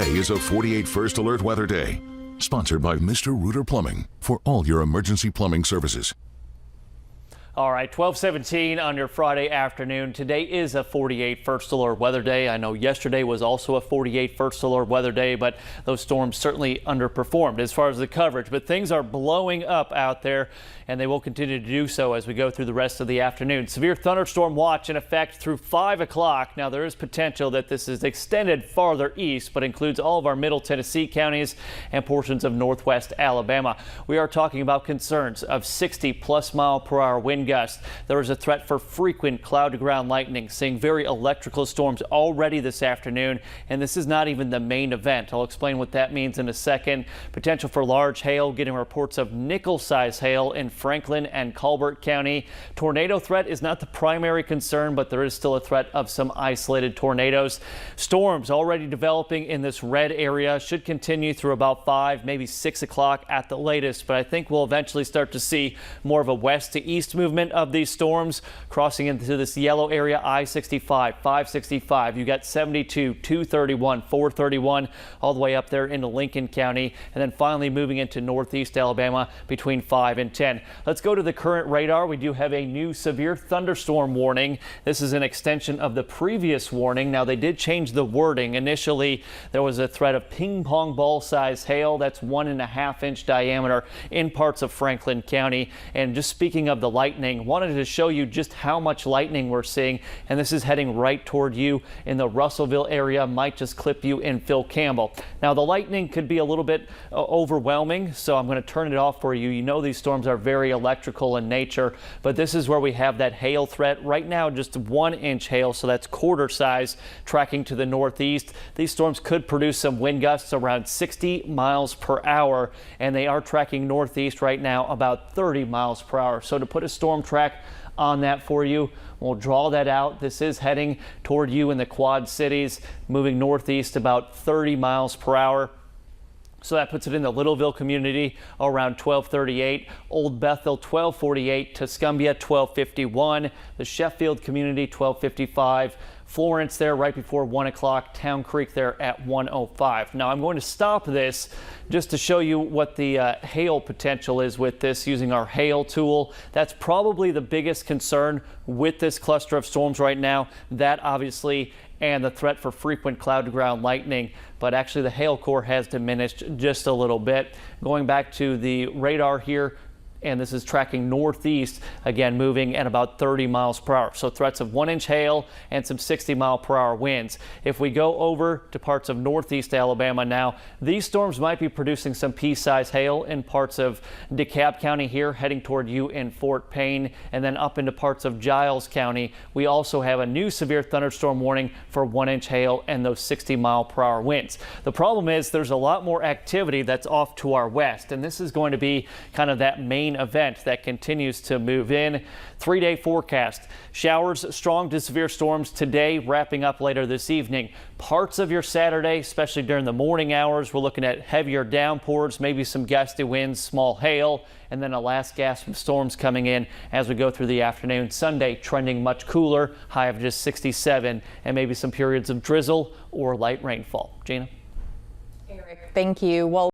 Today is a 48 First Alert Weather Day, sponsored by Mr. Reuter Plumbing for all your emergency plumbing services. All right, 12:17 on your Friday afternoon. Today is a 48 First Alert Weather Day. I know yesterday was also a 48 First Alert Weather Day, but those storms certainly underperformed as far as the coverage. But things are blowing up out there, and they will continue to do so as we go through the rest of the afternoon. Severe thunderstorm watch in effect through 5 o'clock. Now, there is potential that this is extended farther east, but includes all of our Middle Tennessee counties and portions of northwest Alabama. We are talking about concerns of 60+ mile-per-hour wind gusts. There is a threat for frequent cloud-to-ground lightning, seeing very electrical storms already this afternoon, and this is not even the main event. I'll explain what that means in a second. Potential for large hail, getting reports of nickel-size hail in Franklin and Colbert County. Tornado threat is not the primary concern, but there is still a threat of some isolated tornadoes. Storms already developing in this red area should continue through about 5, maybe 6 o'clock at the latest, but I think we'll eventually start to see more of a west to east movement of these storms crossing into this yellow area. I-65, 565, you got 72, 231, 431, all the way up there into Lincoln County, and then finally moving into northeast Alabama between 5 and 10. Let's go to the current radar. We do have a new severe thunderstorm warning. This is an extension of the previous warning. Now, they did change the wording. Initially, there was a threat of ping pong ball size hail. That's 1.5 inch diameter in parts of Franklin County. And just speaking of the lightning, wanted to show you just how much lightning we're seeing, and this is heading right toward you in the Russellville area. Might just clip you in Phil Campbell. Now, the lightning could be a little bit overwhelming, so I'm going to turn it off for you. You know these storms are very electrical in nature, but this is where we have that hail threat right now. Just 1 inch hail, so that's quarter size, tracking to the northeast. These storms could produce some wind gusts around 60 miles per hour, and they are tracking northeast right now about 30 miles per hour. So to put a storm track on that for you, we'll draw that out. This is heading toward you in the Quad Cities, moving northeast about 30 miles per hour. So that puts it in the Littleville community around 1238, Old Bethel 1248, Tuscumbia 1251, the Sheffield community 1255, Florence there right before 1 o'clock, Town Creek there at 1:05. Now, I'm going to stop this just to show you what the hail potential is with this using our hail tool. That's probably the biggest concern with this cluster of storms right now. That obviously, and the threat for frequent cloud-to-ground lightning, but actually the hail core has diminished just a little bit. Going back to the radar here, and this is tracking northeast, again moving at about 30 miles per hour. So threats of 1 inch hail and some 60 mile per hour winds. If we go over to parts of northeast Alabama now, these storms might be producing some pea-sized hail in parts of DeKalb County here, heading toward you in Fort Payne, and then up into parts of Giles County. We also have a new severe thunderstorm warning for 1 inch hail and those 60 mile per hour winds. The problem is there's a lot more activity that's off to our west, and this is going to be kind of that main event that continues to move in. 3-day forecast. Showers strong to severe storms today, wrapping up later this evening. Parts of your Saturday, especially during the morning hours, we're looking at heavier downpours, maybe some gusty winds, small hail, and then a last gasp of storms coming in as we go through the afternoon. Sunday trending much cooler, high of just 67, and maybe some periods of drizzle or light rainfall. Gina? Eric, thank you. Well,